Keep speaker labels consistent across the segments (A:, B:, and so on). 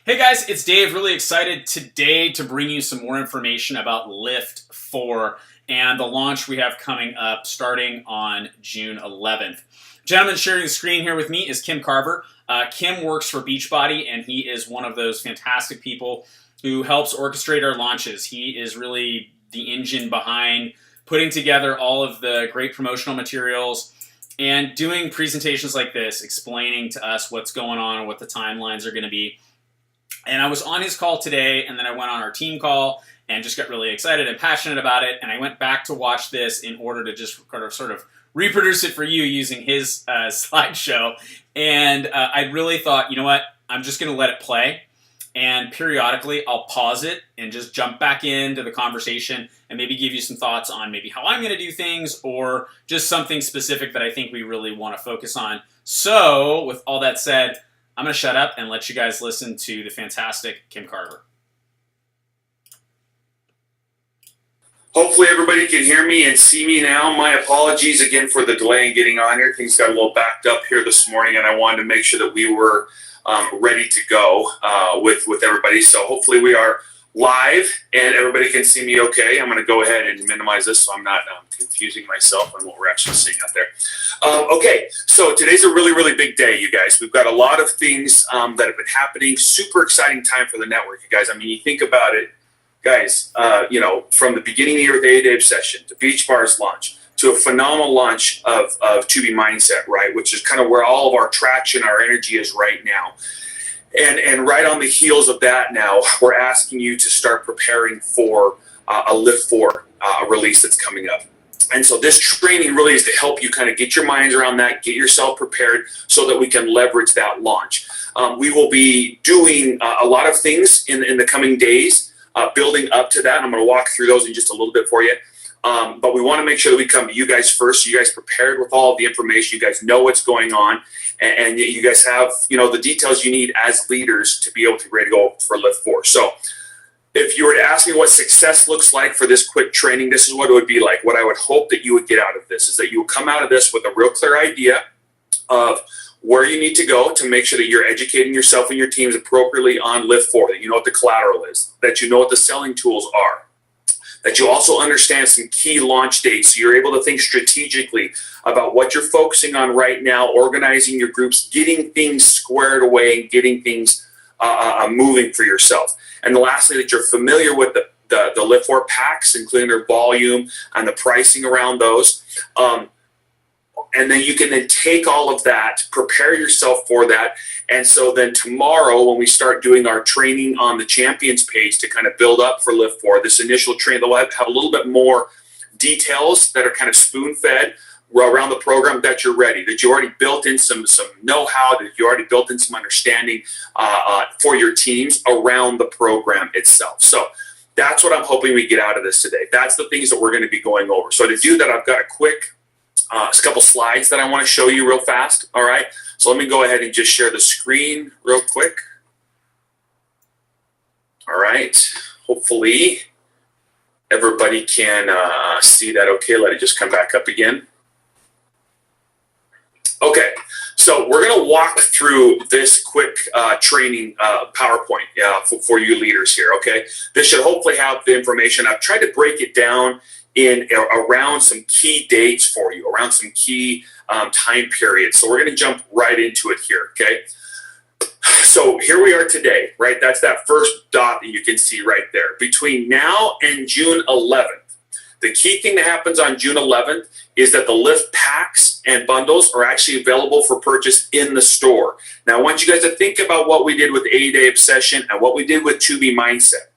A: Hey guys, it's Dave. Really excited today to bring you some more information about LIIFT4 and the launch we have coming up starting on June 11th. Gentleman sharing the screen here with me is Kim Carver. Kim works for Beachbody, and he is one of those fantastic people who helps orchestrate our launches. He is really the engine behind putting together all of the great promotional materials and doing presentations like this, explaining to us what's going on and what the timelines are going to be. And I was on his call today, and then I went on our team call and just got really excited and passionate about it. And I went back to watch this in order to just sort of reproduce it for you using his slideshow. And I really thought, you know what, I'm just going to let it play. And periodically, I'll pause it and just jump back into the conversation and maybe give you some thoughts on maybe how I'm going to do things or just something specific that I think we really want to focus on. So with all that said, I'm going to shut up and let you guys listen to the fantastic Kim Carver.
B: Hopefully everybody can hear me and see me now. My apologies again for the delay in getting on here. Things got a little backed up here this morning, and I wanted to make sure that we were ready to go with everybody. So hopefully we are live and everybody can see me okay. I'm going to go ahead and minimize this so I'm not confusing myself on what we're actually seeing out there. Okay, so today's a really, really big day, you guys. We've got a lot of things that have been happening. Super exciting time for the network, you guys. I mean, you think about it, guys, from the beginning of the year with the 8-day obsession to Beach Bar's launch to a phenomenal launch of 2B Mindset, right, which is kind of where all of our traction, our energy is right now. And right on the heels of that now, we're asking you to start preparing for a LIIFT4 release that's coming up. And so this training really is to help you kind of get your minds around that, get yourself prepared so that we can leverage that launch. We will be doing a lot of things in the coming days, building up to that. I'm going to walk through those in just a little bit for you. But we want to make sure that we come to you guys first. You guys prepared with all of the information. You guys know what's going on. And you guys have, the details you need as leaders to be able to be ready to go for LIIFT4. So if you were to ask me what success looks like for this quick training, this is what it would be like. What I would hope that you would get out of this is that you would come out of this with a real clear idea of where you need to go to make sure that you're educating yourself and your teams appropriately on LIIFT4, that you know what the collateral is, that you know what the selling tools are, that you also understand some key launch dates so you're able to think strategically about what you're focusing on right now, organizing your groups, getting things squared away, and getting things moving for yourself. And lastly, that you're familiar with the LIIFT4 packs, including their volume and the pricing around those. And then you can then take all of that, prepare yourself for that. And so then tomorrow, when we start doing our training on the champions page to kind of build up for LIIFT4, this initial training, they'll have a little bit more details that are kind of spoon-fed around the program, that you're ready, that you already built in some know-how, that you already built in some understanding for your teams around the program itself. So that's what I'm hoping we get out of this today. That's the things that we're going to be going over. So to do that, I've got a couple slides that I want to show you real fast. All right. So let me go ahead and just share the screen real quick. All right. Hopefully everybody can see that okay. Let it just come back up again. Okay. So we're going to walk through this quick training PowerPoint for you leaders here. Okay. This should hopefully have the information. I've tried to break it down in around some key dates for you, around some key time periods. So we're going to jump right into it here, okay? So here we are today, right? That's that first dot that you can see right there. Between now and June 11th, the key thing that happens on June 11th is that the LIIFT packs and bundles are actually available for purchase in the store. Now, I want you guys to think about what we did with 8-day obsession and what we did with 2B Mindset.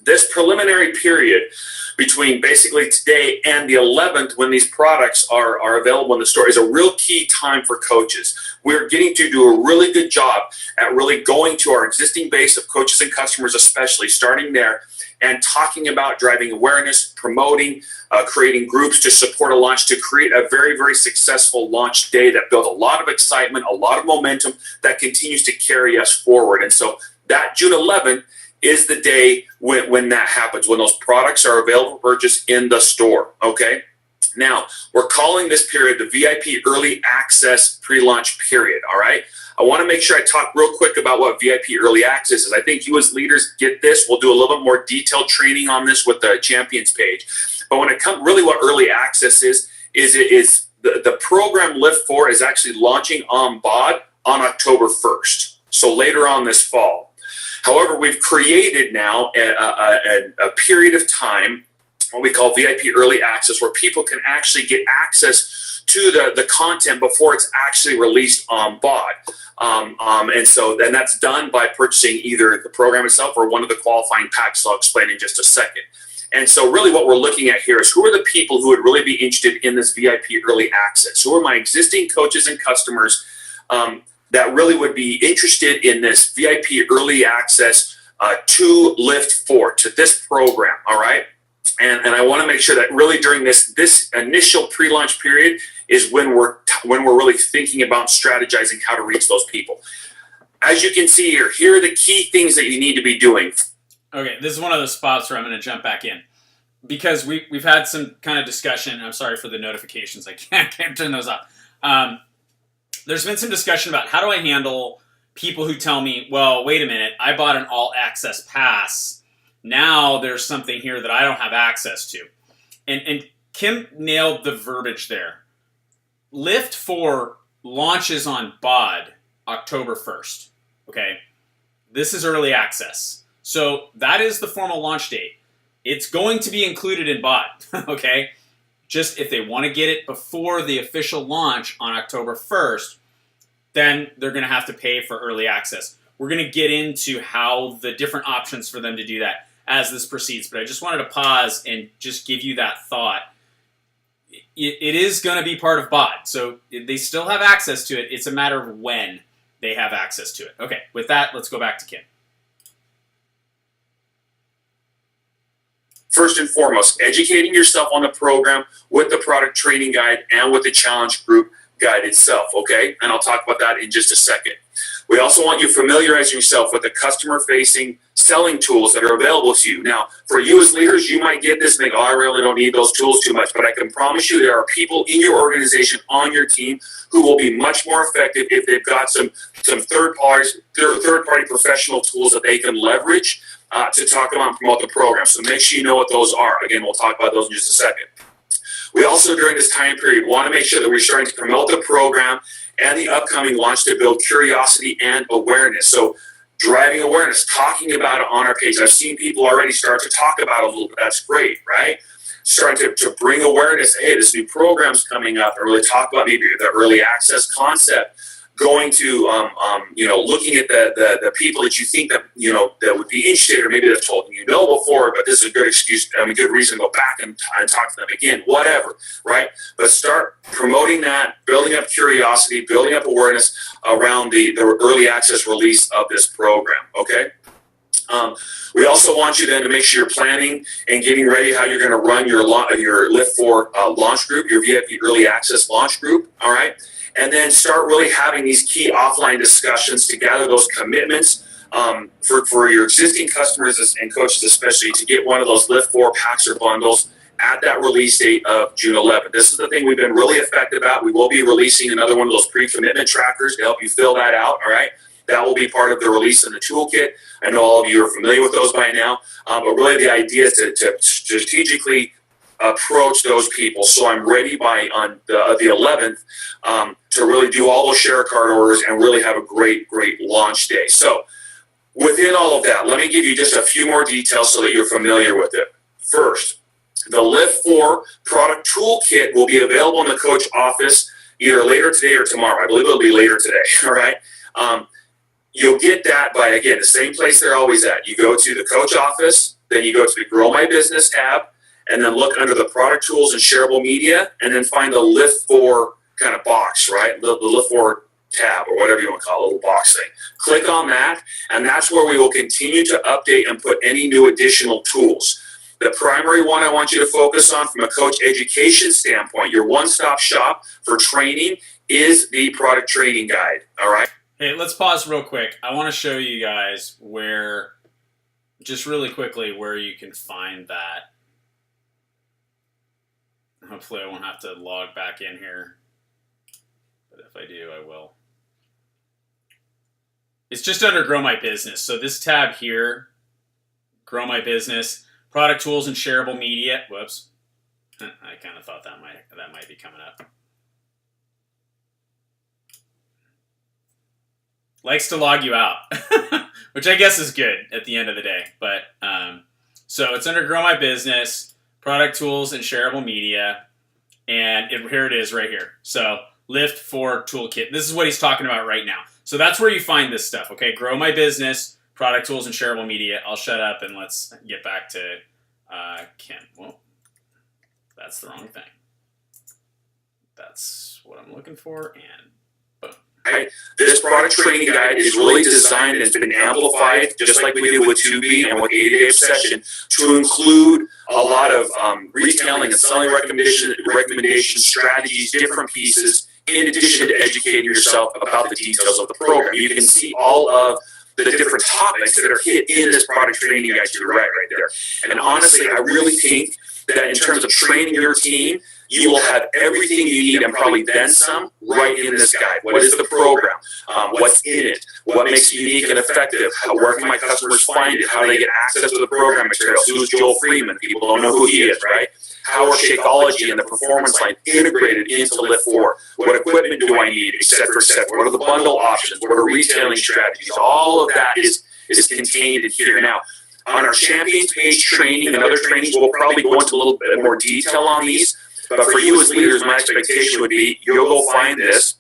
B: This preliminary period between basically today and the 11th, when these products are available in the store, is a real key time for coaches. We're getting to do a really good job at really going to our existing base of coaches and customers, especially starting there, and talking about driving awareness, promoting, creating groups to support a launch, to create a very, very successful launch day that builds a lot of excitement, a lot of momentum that continues to carry us forward. And so that June 11th is the day when that happens, when those products are available for purchase in the store, okay? Now, we're calling this period the VIP Early Access Pre-Launch Period, all right? I want to make sure I talk real quick about what VIP Early Access is. I think you as leaders get this. We'll do a little bit more detailed training on this with the Champions page. But when it comes, really what Early Access is the program LIIFT4 is actually launching on BOD on October 1st, so later on this fall. However, we've created now a period of time, what we call VIP Early Access, where people can actually get access to the content before it's actually released on BOD. And that's done by purchasing either the program itself or one of the qualifying packs I'll explain in just a second. And so really what we're looking at here is who are the people who would really be interested in this VIP Early Access? Who are my existing coaches and customers that really would be interested in this VIP Early Access to LIIFT4, to this program, all right? And I want to make sure that really during this initial pre-launch period is when we're really thinking about strategizing how to reach those people. As you can see here are the key things that you need to be doing.
A: Okay, this is one of those spots where I'm going to jump back in because we've had some kind of discussion. I'm sorry for the notifications. I can't turn those off. There's been some discussion about how do I handle people who tell me, well, wait a minute, I bought an all-access pass. Now there's something here that I don't have access to. And Kim nailed the verbiage there. LIIFT4 launches on BOD October 1st. Okay? This is early access. So that is the formal launch date. It's going to be included in BOD, okay? Just if they want to get it before the official launch on October 1st, then they're going to have to pay for early access. We're going to get into how the different options for them to do that as this proceeds, but I just wanted to pause and just give you that thought. It is going to be part of BOD, so they still have access to it. It's a matter of when they have access to it. Okay, with that, let's go back to Kim.
B: First and foremost, educating yourself on the program with the product training guide and with the challenge group guide itself, okay? And I'll talk about that in just a second. We also want you familiarizing yourself with the customer-facing selling tools that are available to you. Now, for you as leaders, you might get this and think, oh, I really don't need those tools too much, but I can promise you there are people in your organization, on your team, who will be much more effective if they've got some third-party professional tools that they can leverage to talk about and promote the program. So make sure you know what those are. Again, we'll talk about those in just a second. We also, during this time period, want to make sure that we're starting to promote the program and the upcoming launch to build curiosity and awareness. So driving awareness, talking about it on our page. I've seen people already start to talk about it a little bit. That's great, right? Starting to bring awareness. Hey, this new program's coming up. And really talk about maybe the early access concept. Going to, looking at the people that you think that, that would be interested, or maybe they've told you before, but this is a good excuse, good reason to go back and talk to them again, whatever, right? But start promoting that, building up curiosity, building up awareness around the early access release of this program, okay? We also want you then to make sure you're planning and getting ready how you're going to run your LIIFT4 launch group, your VIP Early Access launch group, all right? And then start really having these key offline discussions to gather those commitments for your existing customers and coaches, especially to get one of those LIIFT4 packs or bundles at that release date of June 11th. This is the thing we've been really effective at. We will be releasing another one of those pre-commitment trackers to help you fill that out, all right? That will be part of the release in the toolkit. I know all of you are familiar with those by now, but really the idea is to strategically approach those people. So I'm ready by on the 11th to really do all those share card orders and really have a great launch day. So within all of that, let me give you just a few more details so that you're familiar with it. First, the LIIFT4 product toolkit will be available in the coach office either later today or tomorrow. I believe it'll be later today, all right? You'll get that by, again, the same place they're always at. You go to the coach office, then you go to the Grow My Business tab, and then look under the product tools and shareable media, and then find the LIIFT4 kind of box, right? The LIIFT4 tab, or whatever you want to call it, a little box thing. Click on that, and that's where we will continue to update and put any new additional tools. The primary one I want you to focus on from a coach education standpoint, your one-stop shop for training, is the product training guide, all right?
A: Hey, let's pause real quick. I want to show you guys just really quickly, where you can find that. Hopefully I won't have to log back in here. But if I do, I will. It's just under Grow My Business. So this tab here, Grow My Business, Product Tools and Shareable Media. Whoops. I kind of thought that might be coming up. Likes to log you out, which I guess is good at the end of the day. But so it's under Grow My Business, Product Tools and Shareable Media, and here it is right here. So LIIFT4 Toolkit. This is what he's talking about right now. So that's where you find this stuff. Okay, Grow My Business, Product Tools and Shareable Media. I'll shut up and let's get back to Ken. Well, that's the wrong thing. That's what I'm looking for, and boom.
B: Right. This product training guide is really designed and it's been amplified, just like we did with 2B and with 80-Day Obsession, to include a lot of retailing and selling recommendations, strategies, different pieces, in addition to educating yourself about the details of the program. You can see all of the different topics that are hit in this product training guide to the right there. And honestly, I really think that in terms of training your team, you will have everything you need and probably then some right in this guide. What is the program? What's in it? What makes it unique and effective? Where can my customers find it? How do they get access to the program materials? Who's Joel Freeman? People don't know who he is, right? How are Shakeology and the performance line integrated into LIIFT4? What equipment do I need, et cetera, et cetera? What are the bundle options? What are retailing strategies? All of that is contained in here. Now, on our Champions page training and other trainings, we'll probably go into a little bit more detail on these. But for you as leaders, my expectation would be you'll go find this,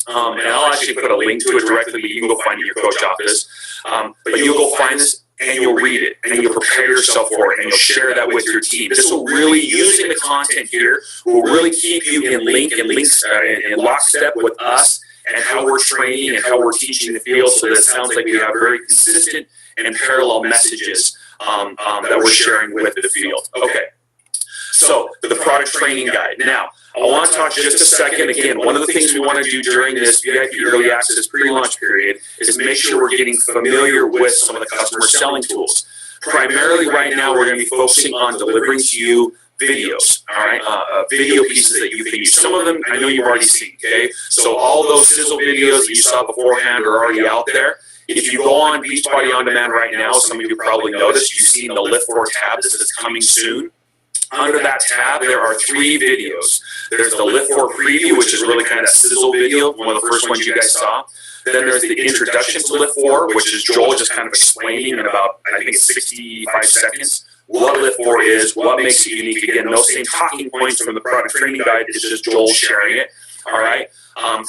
B: and I'll actually put a link to it directly, but you can go find it in your coach office. But you'll go find this, and you'll read it, and you'll prepare yourself for it, and you'll share that with your team. This will really, using the content here, will really keep you in lockstep with us and how we're training and how we're teaching the field, so that it sounds like we have very consistent and parallel messages that we're sharing with the field. Okay. So, the product training guide. Now, I want to talk just a second. Again, one of the things we want to do during this VIP Early Access pre-launch period is make sure we're getting familiar with some of the customer selling tools. Primarily right now, we're going to be focusing on delivering to you videos, all right? Video pieces that you can use. Some of them I know you've already seen, okay? So all those sizzle videos that you saw beforehand are already out there. If you go on Beachbody On Demand right now, some of you probably noticed, you've seen the LIIFT4 tab. This is coming soon. Under that tab, there are 3 videos. There's the LIIFT4 preview, which is really kind of a sizzle video, one of the first ones you guys saw. Then there's the introduction to LIIFT4, which is Joel just kind of explaining in about, I think it's 65 seconds, what LIIFT4 is, what makes it unique. Again, those same talking points from the product training guide, it's just Joel sharing it. All right.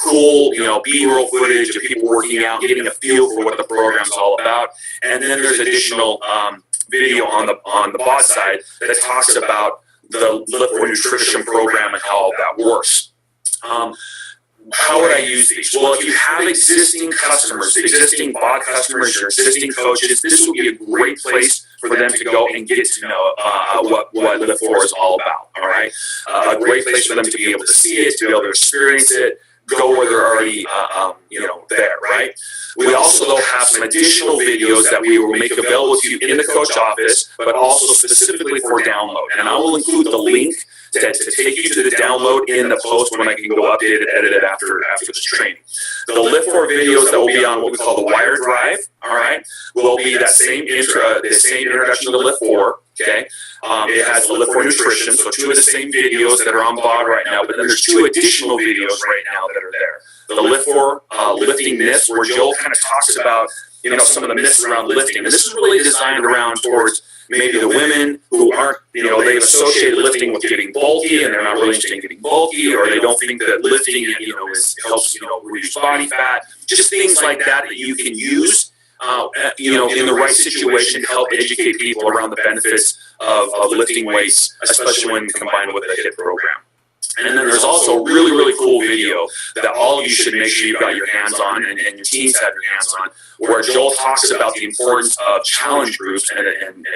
B: Cool, B-roll footage of people working out, getting a feel for what the program's all about. And then there's additional video on the bot side that talks about the LIIFT4 nutrition program and how all that works. How would I use these? Well, if you have existing customers, existing bot customers, or existing coaches, this would be a great place for them to go and get to know what LIIFT4 is all about. All right, a great place for them to be able to see it, to be able to experience it, go where they're already there. Right. We also, though, have some additional videos that we will make available to you in the coach office, but also specifically for download. And I will include the link to take you to the download in the post when I can go update it, edit it after this training. The LIIFT4 videos that will be on what we call the Wire Drive, all right, will be that same introduction to LIIFT4. Okay, it has the LIIFT4 nutrition, so 2 of the same videos that are on BOD right now, but then there's 2 additional videos right now that are there. The LIIFT4 lifting myths, where Joel kind of talks about some of the myths around lifting, and this is really designed around towards maybe the women who aren't they've associated lifting with getting bulky, and they're not really interested in getting bulky, or they don't think that lifting helps reduce body fat, just things like that you can use. In the right situation to help educate people around the benefits of lifting weights, especially when combined with a HIIT program. And then there's also a really, really cool video that all of you should make sure you've got your hands on and your teams have your hands on, where Joel talks about the importance of challenge groups and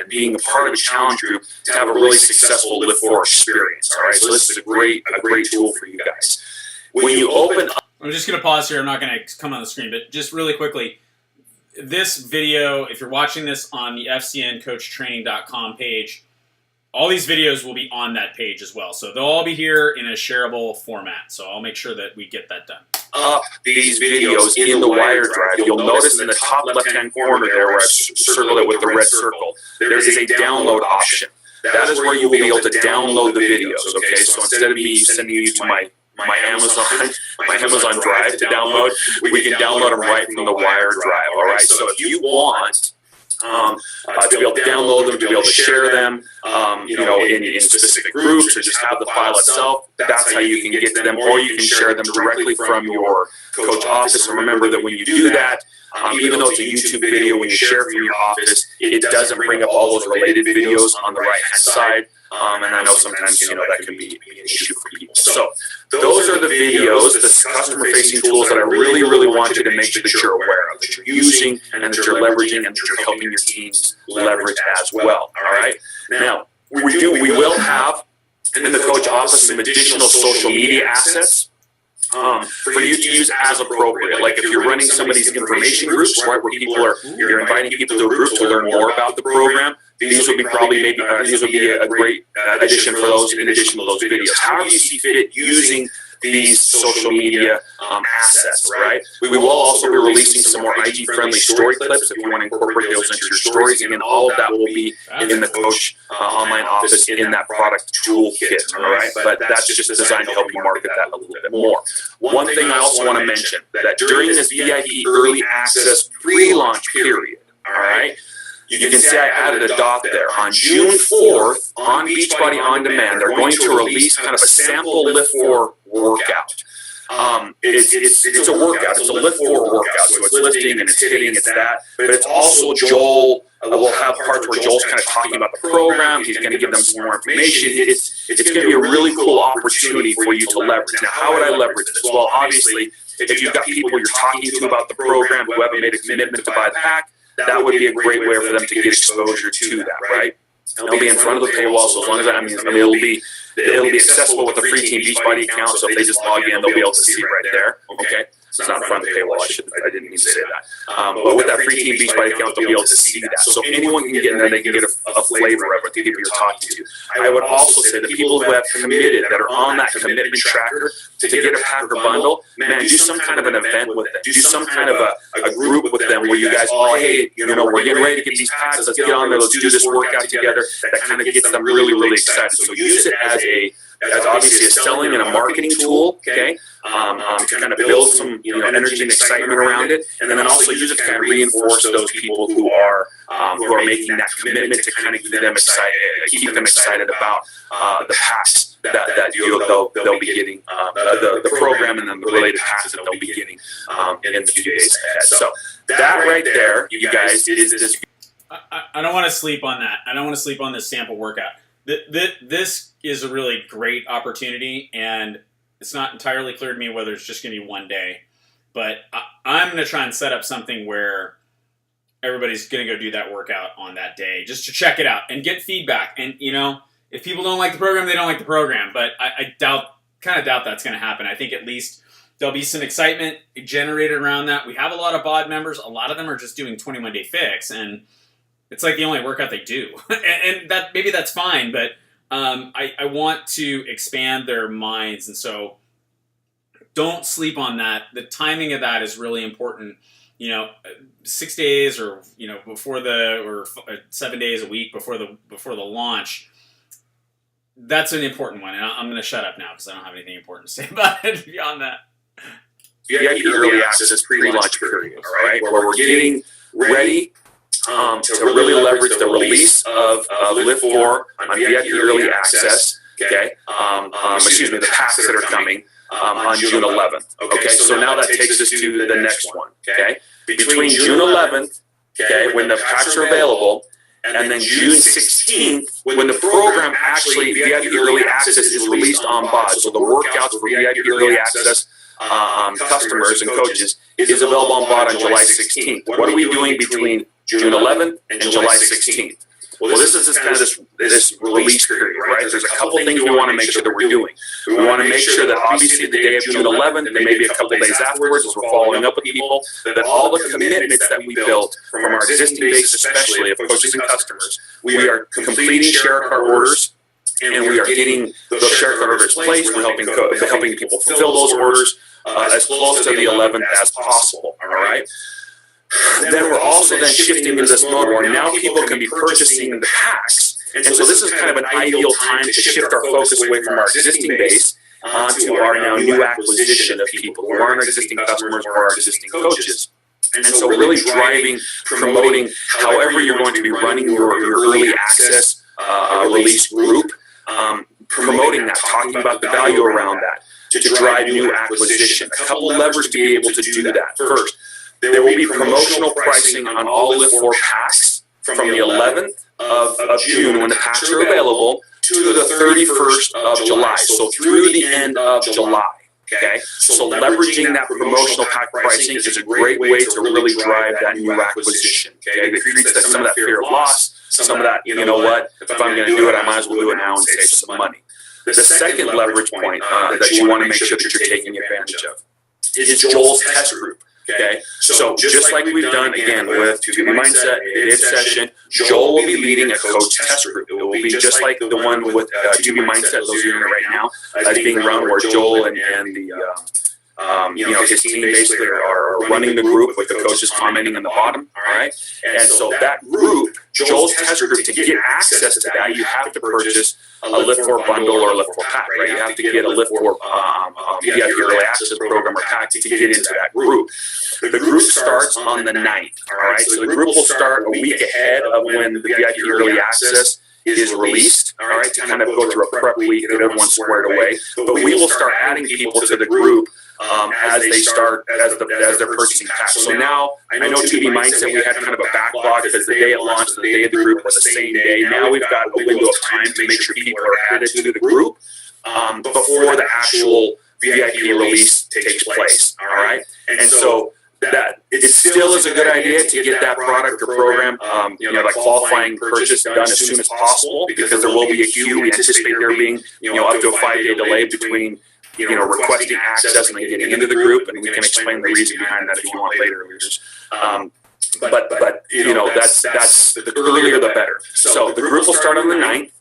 B: being a part of a challenge group to have a really successful LIIFT4 experience. All right, so this is a great tool for you guys. When you open up,
A: I'm just going to pause here. I'm not going to come on the screen, but just really quickly, this video, if you're watching this on the FCNcoachtraining.com page, all these videos will be on that page as well. So they'll all be here in a shareable format. So I'll make sure that we get that done.
B: Up these videos in the OneDrive, you'll notice in the top left-hand corner there where I circled it with the red circle, there is a download option. That is where you'll be able to download the videos, okay? So instead of me sending you to my Amazon Drive to download, we can download them right from the OneDrive, all right? So if you want to be able to download them, to be able to share them, in specific groups, or just have the file itself, that's how you can get to them, or you can share them directly from your coach office. And remember that when you do that, even though it's a YouTube video, when you share it from your office, it doesn't bring up all those related videos on the right-hand side. And I know sometimes, that can be an issue for people. So those are the videos, the customer-facing tools that I really, really want you to make sure that you're aware of, that you're using, and that you're leveraging, and that you're helping your teams leverage as well. All right. Now, we will have in the coach office some additional social media assets for you to use as appropriate. Like if you're running some of these information groups, right, where you're inviting people to a group to learn more about the program, these would be a great addition for those in addition to those videos. However you see fit using these social media assets, right? We will also be releasing some more IG-friendly story clips if you want to incorporate those into your stories. Again, all of that will be in the Coach online office in that product toolkit, all right? But that's just designed to help you market that a little bit more. One thing I also want to mention, that during this VIP early access pre-launch period, all right, you can see I added a dot there. On June 4th, on Beachbody On Demand, they're going to release kind of a sample LIIFT4 workout. It's a workout. It's a LIIFT4 workout. So it's lifting and it's hitting, it's that. But it's also Joel. We'll have parts where Joel's kind of talking about the program. He's going to give them some more information. It's going to be a really cool opportunity for you to leverage. Now, how would I leverage this? Well, obviously, if you've got people you're talking to about the program who haven't made a commitment to buy the pack, that would be a great way for them to get exposure to that, right? It'll be in front of the paywall, so as long as it'll be accessible with the free Team Beachbody account. So if they just log in, they'll be able to see it right there. Okay, it's not in front of the paywall. I didn't mean to say that. But with that free Team Beachbody account, they'll be able to see that. So if anyone can get in there, they can get a flavor of it. The people you're talking to. I would also say the people who have committed, that are on that commitment tracker to get a pack or bundle, man, do some kind of an event with them. Do some kind of a group with them where you guys all, hey, we're getting ready to get these packs. Let's get on there. Let's do this workout together. That kind of gets them really, really excited. So use it as obviously a selling and a marketing tool, okay, to kind of build some energy and excitement around it, and then also use it to kind of reinforce those people who are making that commitment to kind of keep them excited about the packs that they'll be getting, the program, and then the related packs that they'll be getting in the few days ahead. So that right there, you guys, is
A: I don't want to sleep on that. I don't want to sleep on this sample workout. This is a really great opportunity, and it's not entirely clear to me whether it's just going to be one day, but I'm going to try and set up something where everybody's going to go do that workout on that day just to check it out and get feedback. And, if people don't like the program, they don't like the program, but I kind of doubt that's going to happen. I think at least there'll be some excitement generated around that. We have a lot of BOD members. A lot of them are just doing 21-day fix, and it's like the only workout they do. and that maybe that's fine, but I want to expand their minds, and so don't sleep on that. The timing of that is really important. 6 days or before or 7 days a week before the launch. That's an important one, and I'm going to shut up now because I don't have anything important to say about it beyond that.
B: VIP early access pre-launch period, all right, where we're getting ready to really leverage the release of LIIFT4 on VIP early access. Okay, the packs that are coming on June 11th. Okay, so now that takes us to the next one. Okay, between June 11th, okay, when the packs are available, and then June 16th, when the program actually, VIP Early Access is released on BOD. So the workouts for VIP Early Access customers and coaches is available on BOD on July 16th. What are we doing between June 11th and July 16th? Well, this is this release period, right? There's a couple things we want to make sure that we're doing. We want to make sure that obviously the day of June 11th, and maybe a couple days afterwards, as we're following up with people, that all the commitments that we built from our existing base, especially of coaches and customers, we are completing share card orders, and we are getting those share card orders placed. We're helping people fulfill those orders as close to the 11th as possible. All right. Then we're also then shifting into this mode where now people can be purchasing the packs. And so this is kind of an ideal time to shift our focus away from our existing base onto our now new acquisition of people who aren't our existing customers or our existing coaches. And so really driving, promoting, however you're going to be running your early access release group, promoting that, talking about the value around that to drive new acquisition. A couple levers to be able to do that. First, there will be promotional pricing on all LIIFT4 packs from the 11th of June when the packs are available to the 31st of July, so through the end of July. Okay, so leveraging that promotional pack pricing is a great way to really drive that new acquisition. Okay, it creates some of that fear of loss, some of that, you know what, if I'm going to do it, I might as well do it now and save some money. The second leverage point that you want to make sure that you're taking advantage of is Joel's test group. Okay, so just like we've done again with 2B Mindset, LIIFT session, Joel will be leading a coach test group. It will be just like the one with 2B Mindset, those are in it right now, as being run where Joel and the his team basically are running the group with the coaches commenting on the bottom. All right, and so that group, Joel's test group, to get access to that, you have to purchase a LIIFT4 bundle or a LIIFT4 pack, right? You have to get a LIIFT4 VIP early access program or pack to get into that group. The group starts on the 9th, all right? So the group will start a week ahead of when the VIP early access is released, all right, to kind of go through a prep week, get everyone squared away. But we will start adding people to the group as they're purchasing packs. So now, I know 2B Mindset, we had kind of a backlog because the day it launched, the day of the group was the same day. Now we've got a window of time to make sure people are added to the group before the actual VIP release takes place, all right? And so that it still is a good idea to get that product or program, like qualifying purchase done as soon as possible, because there will be a queue. We anticipate there being, up to a 5-day delay between, requesting access and then getting into the group, and we can explain the reason behind that if you want later, leaders. But that's the earlier the better. So the group will start on the 9th,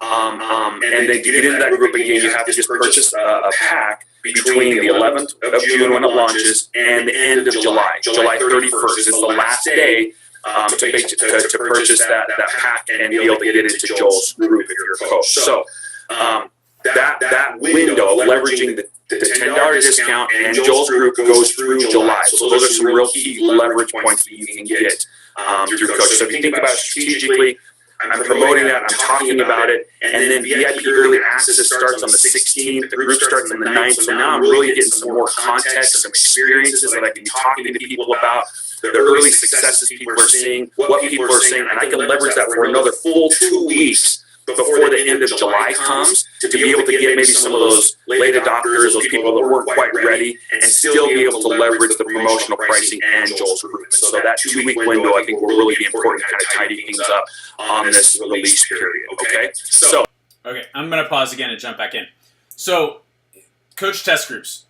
B: and then to get into that group again, you have to just purchase a pack between the 11th of June when it launches and the end of July. July 31st is the last day to purchase that pack and be able to get into Joel's group if you're a coach. So that window, leveraging the $10 discount and Joel's group goes through July. So those are some real key leverage points that you can get through coach. So if you think about it strategically, I'm promoting that, I'm talking about it, and then VIP early access starts on the 16th, the group starts on the 9th, so now I'm really getting some more context, some experiences that I can be talking to people about, the early successes people are seeing, what people are seeing, and I can leverage that for another full 2 weeks before the end of July comes to be able to get maybe some of those late adopters, those people that weren't quite ready, and still be able to leverage the promotional pricing and Joel's group. And so that 2-week window, I think, will really be important to kind of tidy things up on this release period. Okay, so
A: I'm going to pause again and jump back in. So, coach test groups,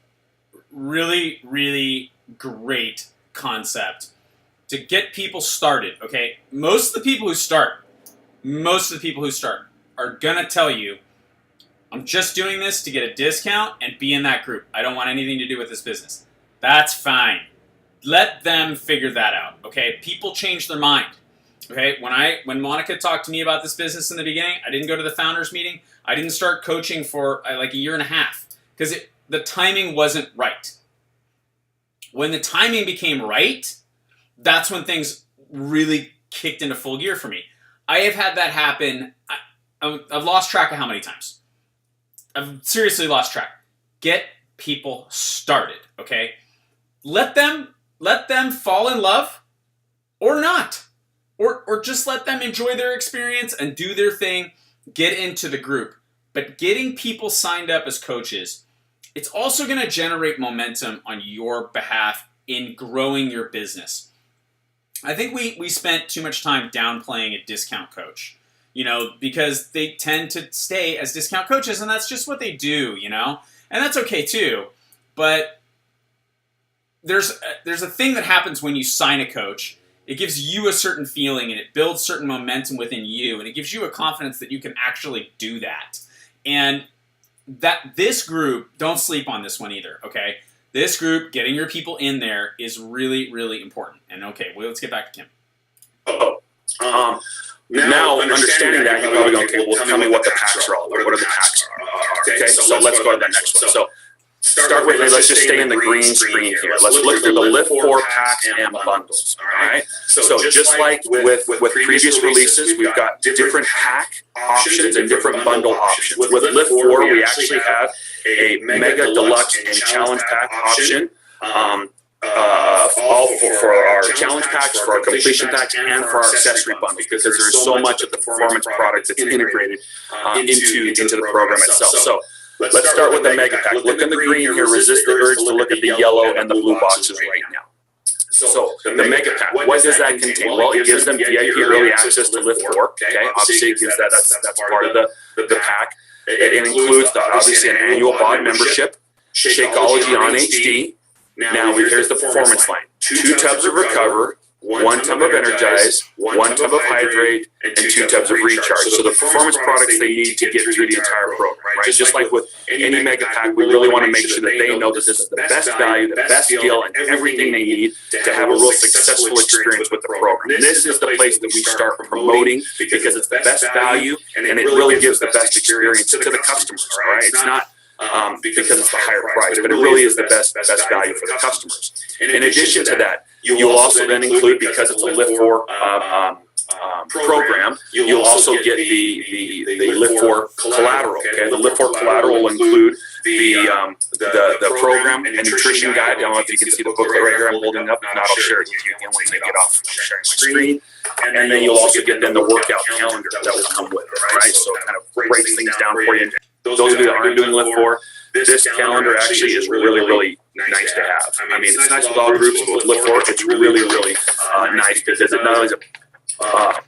A: really, really great concept to get people started. Okay, most of the people who start are going to tell you, I'm just doing this to get a discount and be in that group. I don't want anything to do with this business. That's fine. Let them figure that out, okay? People change their mind, okay? When Monica talked to me about this business in the beginning, I didn't go to the founders meeting. I didn't start coaching for like a year and a half because the timing wasn't right. When the timing became right, that's when things really kicked into full gear for me. I have had that happen. I've lost track of how many times. I've seriously lost track. Get people started, okay? Let them fall in love or not. Or just let them enjoy their experience and do their thing, get into the group. But getting people signed up as coaches, it's also going to generate momentum on your behalf in growing your business. I think we spent too much time downplaying a discount coach, because they tend to stay as discount coaches, and that's just what they do, and that's okay too. But there's a thing that happens when you sign a coach. It gives you a certain feeling, and it builds certain momentum within you, and it gives you a confidence that you can actually do that. And that this group, don't sleep on this one either, okay? This group, getting your people in there is really, really important. And okay, well, let's get back to Kim.
C: Now, understanding that, you're probably going, okay, well, tell me what the packs are all about. What are the packs? Okay, so let's go to the next one. So start with, let's just stay in the green screen here. Let's look through the LIIFT4 packs and bundles, all right? So just like with previous releases, we've got different pack options and different bundle options. With LIIFT4, we actually have a Mega Deluxe and Challenge Pack option. All for our challenge packs, for our completion packs, and for our accessory bundles, because there's so much of the performance product that's integrated into the program itself. So let's start with the mega pack. Look in the green here. Resist the urge to look at the yellow and the blue boxes right now. So the mega pack, what does that contain? Well, it gives them VIP early access to LIIFT4. Okay, obviously it gives that's part of the pack. It includes obviously an annual BOD membership, Shakeology on HD. Now here's the performance line: 2 tubs of Recover, 1 tub of Energize, 1 tub of Hydrate, and 2 tubs of Recharge. So the performance products they need to get through the entire program, right? Just like with any mega pack, we really want to make sure that they know that this is the best value, the best skill, and everything they need to have a real successful experience with the program. This is the place that we start promoting, because it's the best value, and it really gives the best experience to the customers, right? It's not because it's the higher price, but it really is the best value for the customers. In addition to that, you'll also then include, because it's a LIIFT4 program, you'll also get the LIIFT4 collateral. Okay, the LIIFT4 collateral will include the program and nutrition guide. I don't know if you can see the booklet right here I'm holding up. If not, I'll share it with you again once I get off sharing my screen. And then you'll also get then the workout calendar that will come with it, right? So it kind of breaks things down for you. Those of you that aren't doing LIIFT4, this calendar actually is really nice to have. I mean, it's nice with all groups, but with LIIFT4, it's really nice, because it not only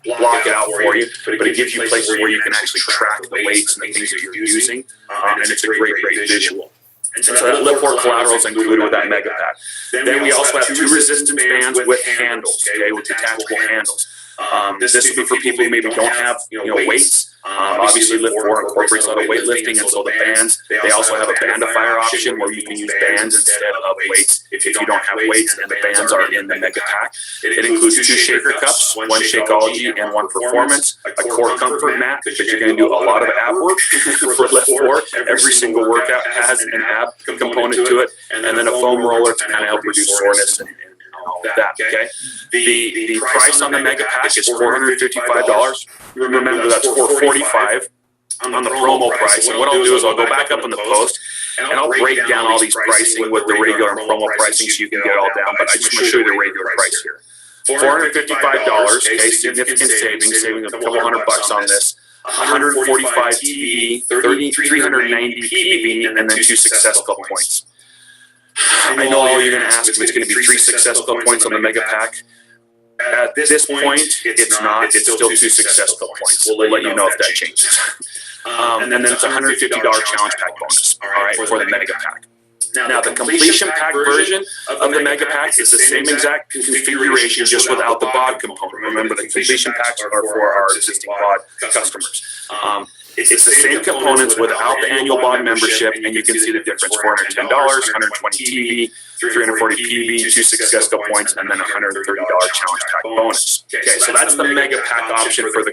C: block it out for you, but it gives you places where you can actually track the weights and the things that you're using, and it's a great visual. And so that LIIFT4 collateral is included with that mega pack. Then we also have 2 resistance bands with handles, okay, with detachable handles. This will be for people who maybe don't have weights. Obviously, LIIFT4 incorporates a lot of weightlifting, and so the bands, they also have a bandifier option where you can use bands instead of weights if you don't have weights, and the bands are in the mega pack. It includes 2 shaker cups, 1 Shakeology and 1 Performance, a core comfort mat, because you're going to do a lot of ab work for LIIFT4. Every single workout has an ab component to it, and then a foam roller to kind of help reduce soreness and all of that, okay? The price on the mega pack is $455. Remember, that's $445 on the promo price. And what I'll do is I'll go back up in the post, and I'll break down all these pricing with the regular and promo pricing so you can get it all down. But I just want to show you the regular price here. $455, okay, significant saving a couple $100 on this. 145 TV, 390 PB, and then 2 success club points. I know you're going to ask if it's going to be 3 success club points on the mega pack. At this point, it's not. It's still 2 success club points. We'll let you know if that changes. And then it's a $150 challenge pack bonus, all right, for the mega pack. Now, the completion pack version of the mega pack is the same exact configuration, just without the BOD component. Remember, the completion packs are for our existing BOD customers. It's the same components without the annual BOD membership, and you can see the difference: $410, 120 TV, 340 PB, 2 success club points, and then a $130 challenge pack bonus. Okay, so that's the mega pack option for the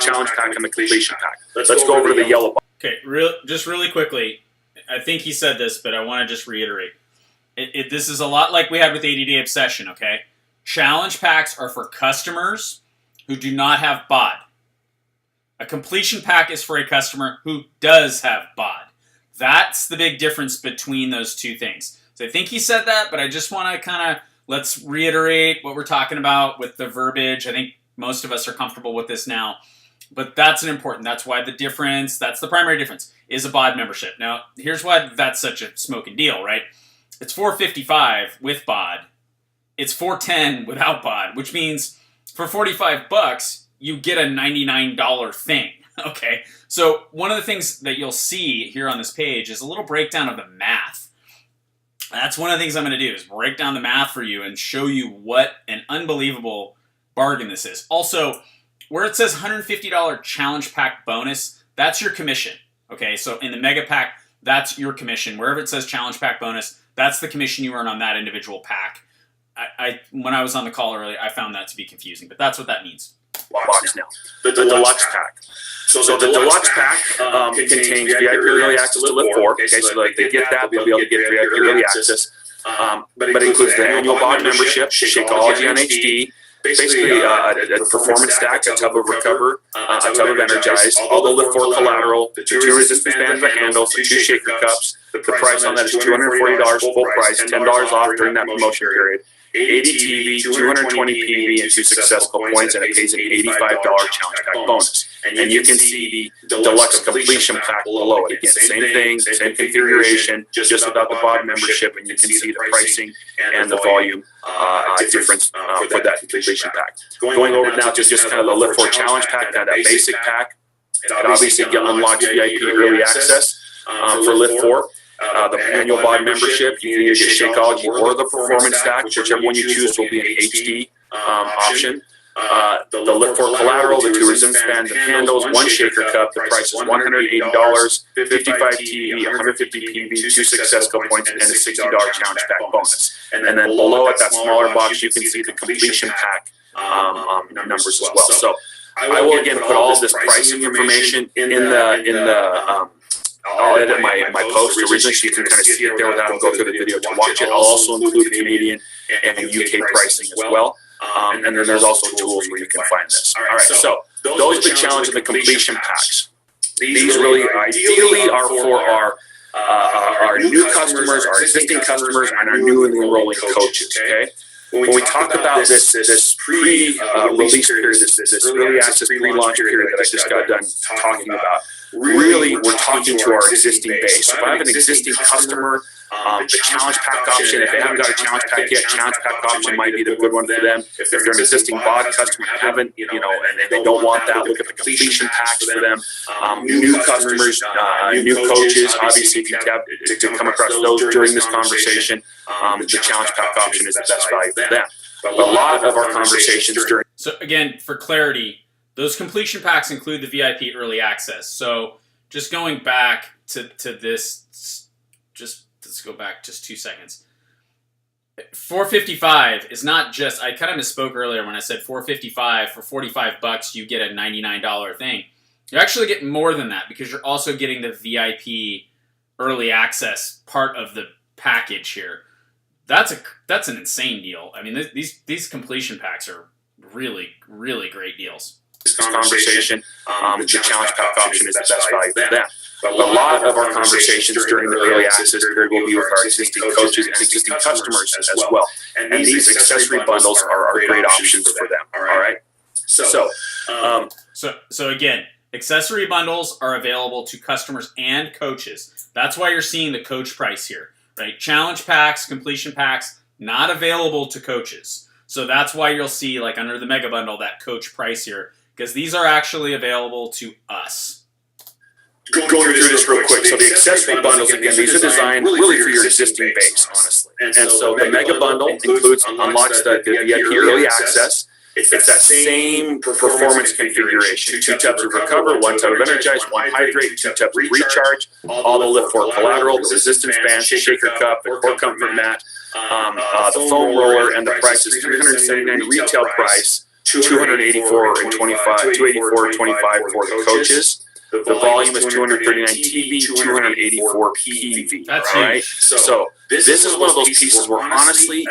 C: challenge pack and the completion pack. Let's go over to the yellow box.
A: Okay, just really quickly, I think he said this, but I want to just reiterate. This is a lot like we had with 80-Day Obsession, okay? Challenge packs are for customers who do not have BOD. A completion pack is for a customer who does have BOD. That's the big difference between those two things. So I think he said that, but I just want to kind of, let's reiterate what we're talking about with the verbiage. I think most of us are comfortable with this now. But that's that's why the difference, that's the primary difference, is a BOD membership. Now, here's why that's such a smoking deal, right? It's $455 with BOD, it's $410 without bod, which means for $45, you get a $99 thing. Okay, so one of the things that you'll see here on this page is a little breakdown of the math. That's one of the things I'm going to do is break down the math for you and show you what an unbelievable bargain this is. Also, where it says $150 challenge pack bonus, that's your commission. Okay, so in the mega pack, that's your commission. Wherever it says challenge pack bonus, that's the commission you earn on that individual pack. When I was on the call earlier, I found that to be confusing, but that's what that means.
C: Box now. The deluxe pack. So the deluxe pack contains VIP early access to LIIFT4. Okay, so like they get that, they'll be able to get VIP early access. But it includes the annual bod membership, Shakeology on HD, basically a performance stack, a tub of Recover, a tub of Energize, all the LIIFT4 collateral, the 2 resistance bands and handles, the 2 shaker cups. The price on that is $240 full price, $10 off during that promotion period. 80 TV, 220 PV, and 2 successful points, and it pays an $85 challenge pack bonus. And you can see the deluxe completion pack below it. Again, same thing, same configuration, just without the bod membership, and you can see the pricing and the volume difference for that completion pack. Going over now to just kind of the LIIFT4 challenge pack, that basic pack, it obviously unlocks VIP early access for LIIFT4. The annual bod membership, you can either get Shakeology or the performance stack, whichever one you choose will be an HD option. The LIIFT4 collateral, the 2 resistance bands and handles, 1 shaker cup, the price is $180, 55 TV, 150 PV, 2 successful points, and a $60 challenge pack bonus. And then below it, that smaller box, you can see the completion pack numbers as well. So I will again put all of this pricing information in the I'll edit my post originally so you can kind of see it there without having to go through the video to watch it. I'll also include Canadian and UK pricing as well. And then there's also tools where you can find this. All right, so those are the challenge of the completion packs. These really ideally are for our new customers, our existing customers, and our new and enrolling coaches, okay? When we talk about this pre-release period, this early access pre-launch period that I just got done talking about, really we're talking to our existing base. So if I have an existing customer, the challenge pack option, if they haven't got a challenge pack yet, challenge pack option might be the good one for them. If they're an existing bod customer, haven't, and they don't want that, look at the completion packs for them. New customers, new coaches, obviously if you have to come across those during this conversation, the challenge pack option is the best value for them. But a lot of our conversations during...
A: So again, for clarity, those completion packs include the VIP early access. So just going back to this, let's go back just 2 seconds. $455 is not just, I kind of misspoke earlier when I said $455 for $45 you get a $99 thing. You actually get more than that because you're also getting the VIP early access part of the package here. That's an insane deal. I mean, these completion packs are really, really great deals.
C: This conversation, the challenge pack option is the best value for them. But a lot of our conversations during the early access period will be with our existing coaches and existing customers as well. And these accessory bundles are great options for them. All right.
A: So again, accessory bundles are available to customers and coaches. That's why you're seeing the coach price here, right? Challenge packs, completion packs, not available to coaches. So that's why you'll see, like under the mega bundle, that coach price here, because these are actually available to us.
C: Going through this real quick. So the accessory bundles, again, these are designed really for your existing base, honestly. And so the mega bundle unlocks the VIP early access. It's that same performance configuration. 2 tubs of Recover, 1 tub of Energize, 1 Hydrate, 2 tubs of Recharge, all the LIIFT4 collateral, the resistance band, shaker cup, the core comfort mat, the foam roller, and the price is $379 retail price, $284.25 for the coaches. The volume is 239 TV, 284 PV.
A: That's
C: right?
A: huge.
C: So this is one of those pieces where honestly,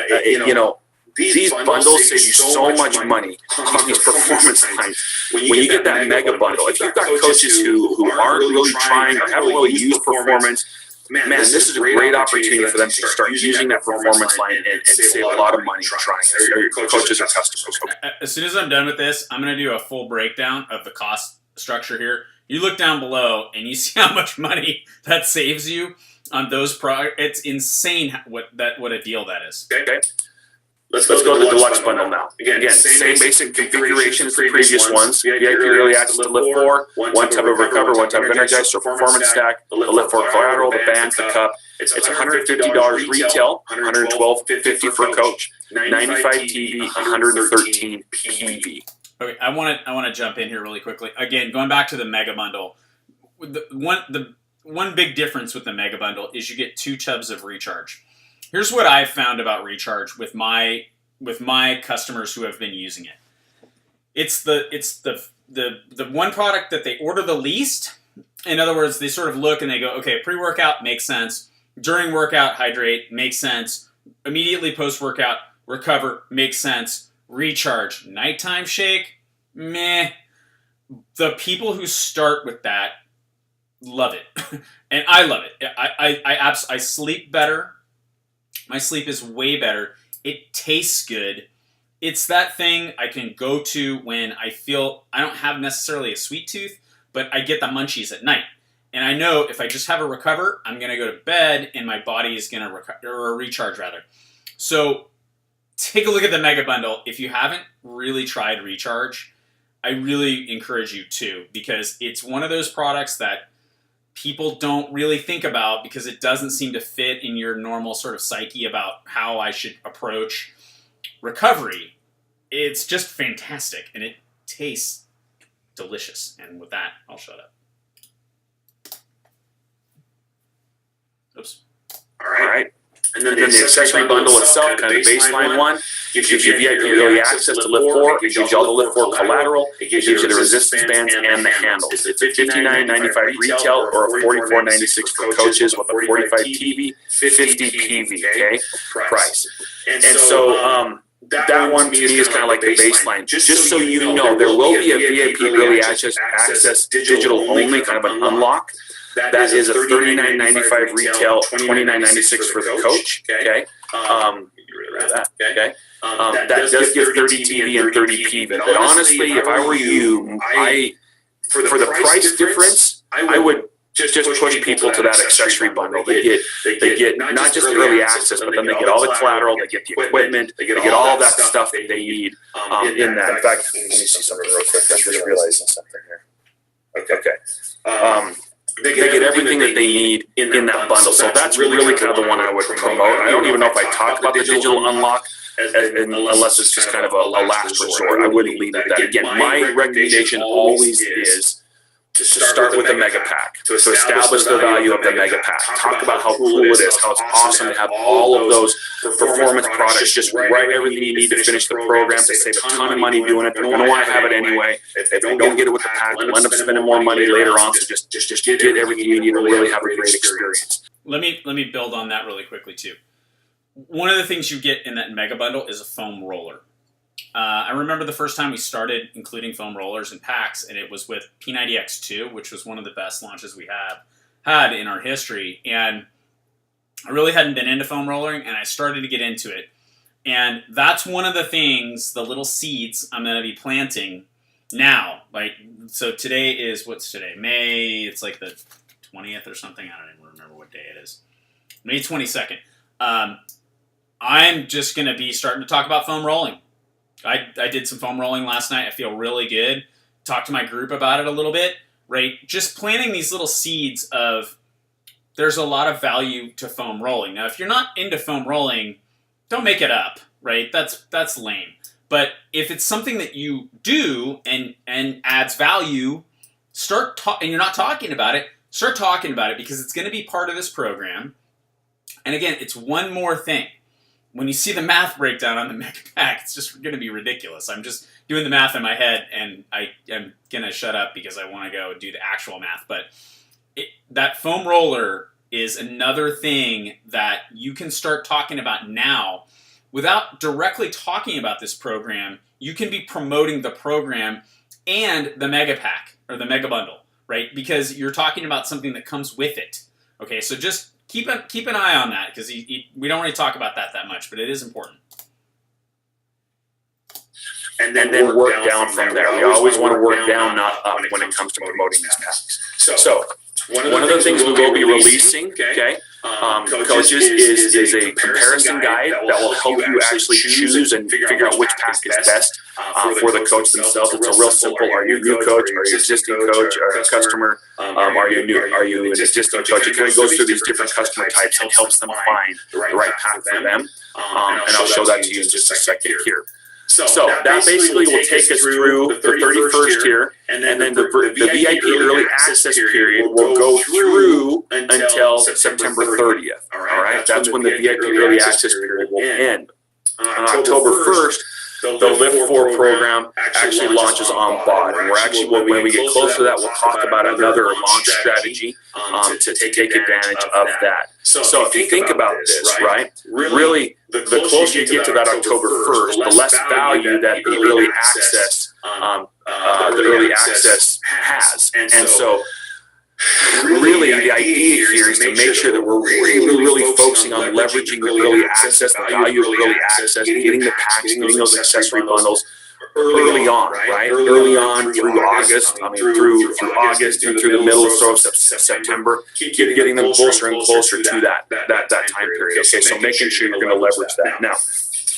C: these bundles save you so much money on these performance lines. When you get that mega bundle, if you've got coaches who aren't really trying or haven't really used performance, man, this is a great opportunity for them to start using that performance line and save a lot of money trying it, or your coaches or customers.
A: As soon as I'm done with this, I'm going to do a full breakdown of the cost structure here. You look down below and you see how much money that saves you on those products. It's insane what a deal that is.
C: Okay. Let's go to the deluxe bundle now. Again, same basic configuration as the previous ones. VIP early access to LIIFT4, one type of recover, one type of energize, so performance stack, the LIIFT4 collateral, the band, the cup. It's $150 retail, $112.50 for coach, 95 TV, 113 PV.
A: Okay, I want to jump in here really quickly. Again, going back to the mega bundle, the one big difference with the mega bundle is you get 2 tubs of recharge. Here's what I've found about recharge with my customers who have been using it. It's the one product that they order the least. In other words, they sort of look and they go, okay, pre-workout makes sense. During workout, hydrate makes sense. Immediately post-workout, recover makes sense. Recharge, nighttime shake, meh. The people who start with that love it, and I love it. I sleep better. My sleep is way better. It tastes good. It's that thing I can go to when I feel I don't have necessarily a sweet tooth, but I get the munchies at night. And I know if I just have a recover, I'm going to go to bed and my body is going to recharge rather. So take a look at the mega bundle. If you haven't really tried recharge, I really encourage you to, because it's one of those products that people don't really think about because it doesn't seem to fit in your normal sort of psyche about how I should approach recovery. It's just fantastic and it tastes delicious. And with that, I'll shut up. Oops.
C: All right. And then the accessory bundle itself, kind of the baseline one, gives you VIP early access to LIIFT4, it gives you all the LIIFT4 collateral, it gives you the resistance bands and the handles. It's a $59.95 retail or a $44.96 for coaches with a 45 TV, 50 PV, okay, price. And so that one to me is kind of like the baseline. Just so you know, there will be a VIP early access digital only, kind of an unlock. That is a $39.95 retail, $29.96 for the coach. Okay. That does give 30 TV and 30 PV. But honestly, if I were you, for the price difference, I would just push people to that accessory bundle. They get not just early access, but then they get all the collateral, they get the equipment, they get all that stuff that they need in that. In fact, let me see something real quick. I'm just realizing something here. Okay. They get everything that they need in that bundle. So that's really kind of the one I would promote. I don't even know if I talk about the digital unlock unless it's just kind of a last resort. I wouldn't lead with that. Again, my recommendation always is to start with the mega pack, to establish the value of the mega pack, talk about how cool it is, how it's awesome to have all of those performance products, just write everything you need to finish the program, to save a ton of money doing it. They're going to want to have it anyway. If they don't get it with the pack, they'll end up spending more money later on. So just get everything you need to really have a great experience.
A: Let me build on that really quickly too. One of the things you get in that mega bundle is a foam roller. I remember the first time we started including foam rollers and packs, and it was with P90X2, which was one of the best launches we have had in our history. And I really hadn't been into foam rolling, and I started to get into it. And that's one of the things, the little seeds I'm going to be planting now. Like, so today is, what's today? May, it's like the 20th or something. I don't even remember what day it is. May 22nd. I'm just going to be starting to talk about foam rolling. I did some foam rolling last night. I feel really good. Talked to my group about it a little bit, right? Just planting these little seeds of there's a lot of value to foam rolling. Now, if you're not into foam rolling, don't make it up, right? That's lame. But if it's something that you do and adds value, and you're not talking about it, start talking about it because it's going to be part of this program. And again, it's one more thing. When you see the math breakdown on the mega pack, it's just going to be ridiculous. I'm just doing the math in my head, and I am going to shut up because I want to go do the actual math. But that foam roller is another thing that you can start talking about now. Without directly talking about this program, you can be promoting the program and the mega pack or the mega bundle, right? Because you're talking about something that comes with it. Okay, so just keep an eye on that because we don't really talk about that much, but it is important.
C: And then work down from there. We always want to work down, not up, when it comes to promoting these packs. So one of the things we will be releasing, okay, Coaches is a comparison guide that will help you actually choose and figure out which pack is best for the coach themselves. It's a real simple, are you a new coach, are you an existing coach, or a customer, are you an existing coach? It kind of goes through these different customer types and helps them find the right pack for them. And I'll show that to you in just a second here. So that basically will take us through the 31st here, and then the VIP early access period will go through until September 30th. All right, that's when the VIP early access period will end. On October 1st, the LIIFT4 program actually launches on BOD, and we're actually, when we get closer to that, we'll talk about another launch strategy to take advantage of that. So if you think about this, right, really, the closer you get to that October 1st, the less value that the early access has. And so really, the idea here is to make sure that we're really focusing on leveraging the early access, the value of early access, getting the packs, getting those accessory bundles early on, right? Early on through August, through August, through the middle of September, keep getting them closer and closer to that time period. Okay, so making sure you're going to leverage that. Now,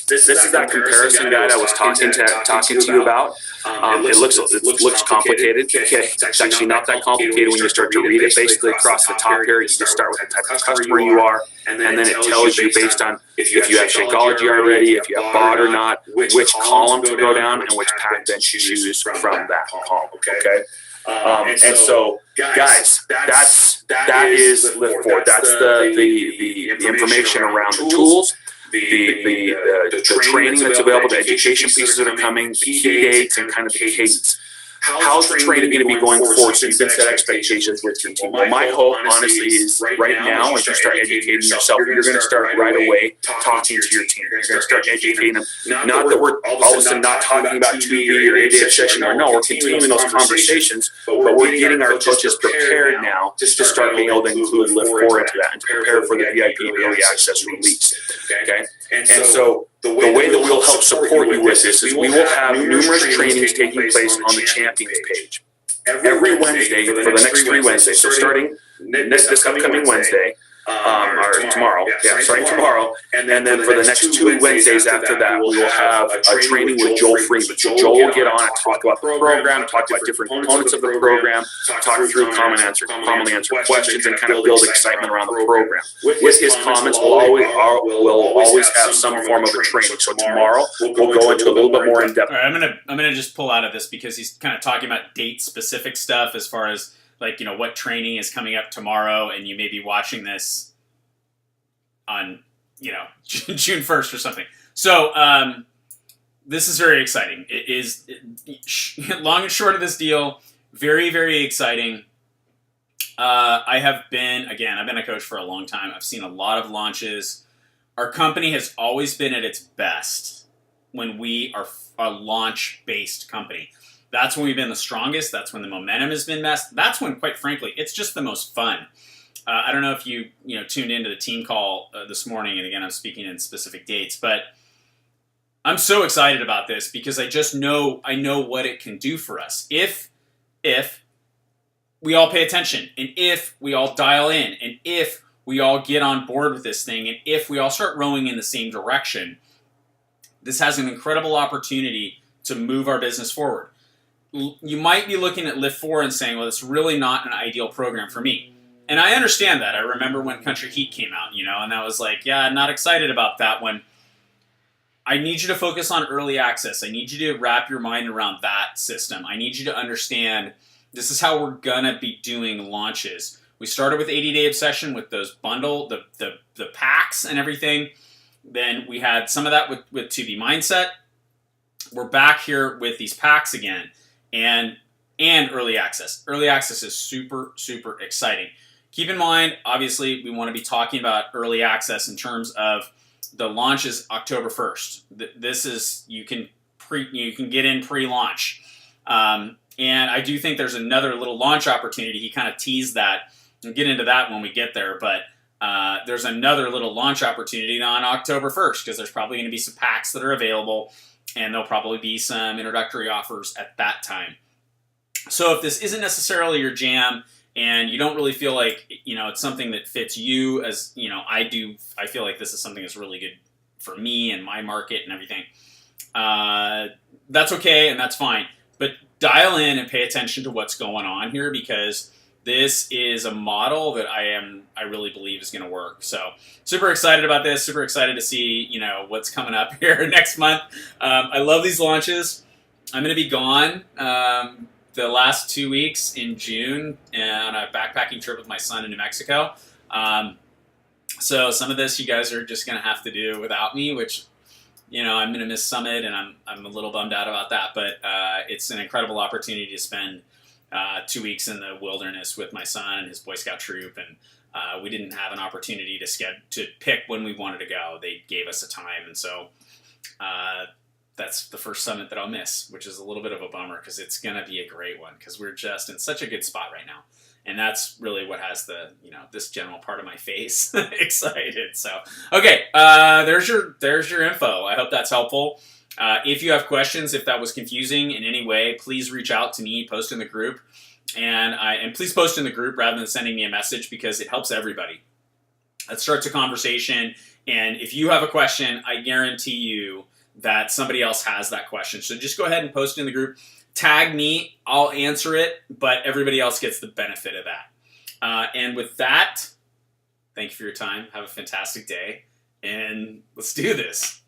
C: this is that comparison guide I was talking to you about. It looks complicated. Okay, it's actually not that complicated when you start to read it. Basically, across the top here, you just start with the type of customer you are, and then it tells you based on if you have Shakeology already, if you have BOD or not, which column to go down, and which pack then to choose from that column. Okay. And so, guys, that is LIIFT4. That's the information around the tools, the training that's available, the education pieces that are coming, the key dates, and kind of the cadence. How's the training going to be going forward so you can set expectations with your team? Well, my hope, honestly, is right now, as you start educating yourself, you're going to start right away talking to your team. You're going to start educating them. Not that we're all of a sudden not talking about 2B or 8-day session, or no, we're continuing those conversations, but we're getting our coaches prepared now to start being able to include LIIFT4 into that and to prepare for the VIP early access release. Okay? And so the way that we'll help support you with this is we will have numerous trainings taking place on the Champions page every Wednesday for the next 3 Wednesdays. So starting this upcoming Wednesday, or tomorrow, starting tomorrow, and then for the next 2 Wednesdays after that, we will have a training with Joel Freeman. So Joel will get on and talk about the program, talk about different components of the program, talk through commonly answered questions, and kind of build excitement around the program. With his comments, we'll always have some form of a training. So tomorrow, we'll go into a little bit more in depth.
A: All right, I'm gonna just pull out of this because he's kind of talking about date specific stuff as far as, like, what training is coming up tomorrow, and you may be watching this on, June 1st or something. So this is very exciting. It is long and short of this deal, very, very exciting. I've been a coach for a long time. I've seen a lot of launches. Our company has always been at its best when we are a launch-based company. That's when we've been the strongest. That's when the momentum has been best. That's when, quite frankly, it's just the most fun. I don't know if you tuned into the team call this morning, and again, I'm speaking in specific dates, but I'm so excited about this because I know what it can do for us. If we all pay attention, and if we all dial in, and if we all get on board with this thing, and if we all start rowing in the same direction, this has an incredible opportunity to move our business forward. You might be looking at LIIFT4 and saying, well, it's really not an ideal program for me. And I understand that. I remember when Country Heat came out, and I was like, yeah, I'm not excited about that one. I need you to focus on early access. I need you to wrap your mind around that system. I need you to understand this is how we're going to be doing launches. We started with 80-Day Obsession with those the packs and everything. Then we had some of that with 2B Mindset. We're back here with these packs again. And early access. Early access is super, super exciting. Keep in mind, obviously, we want to be talking about early access in terms of the launch is October 1st. This is, you can get in pre-launch. And I do think there's another little launch opportunity. He kind of teased that. We'll get into that when we get there. But there's another little launch opportunity on October 1st because there's probably going to be some packs that are available. And there'll probably be some introductory offers at that time. So if this isn't necessarily your jam and you don't really feel like, it's something that fits you as, I do. I feel like this is something that's really good for me and my market and everything. That's okay, and that's fine. But dial in and pay attention to what's going on here, because this is a model that I really believe is going to work. So super excited about this. Super excited to see, what's coming up here next month. I love these launches. I'm going to be gone the last 2 weeks in June on a backpacking trip with my son in New Mexico. So some of this you guys are just going to have to do without me, which, I'm going to miss Summit, and I'm a little bummed out about that. But it's an incredible opportunity to spend 2 weeks in the wilderness with my son and his Boy Scout troop, and we didn't have an opportunity to pick when we wanted to go. They gave us a time, and so that's the first summit that I'll miss, which is a little bit of a bummer, because it's going to be a great one, because we're just in such a good spot right now. And that's really what has the, this general part of my face excited. So, okay, there's your info. I hope that's helpful. If you have questions, if that was confusing in any way, please reach out to me, post in the group, and please post in the group rather than sending me a message, because it helps everybody. It starts a conversation, and if you have a question, I guarantee you that somebody else has that question. So just go ahead and post in the group. Tag me, I'll answer it, but everybody else gets the benefit of that. And with that, thank you for your time. Have a fantastic day, and let's do this.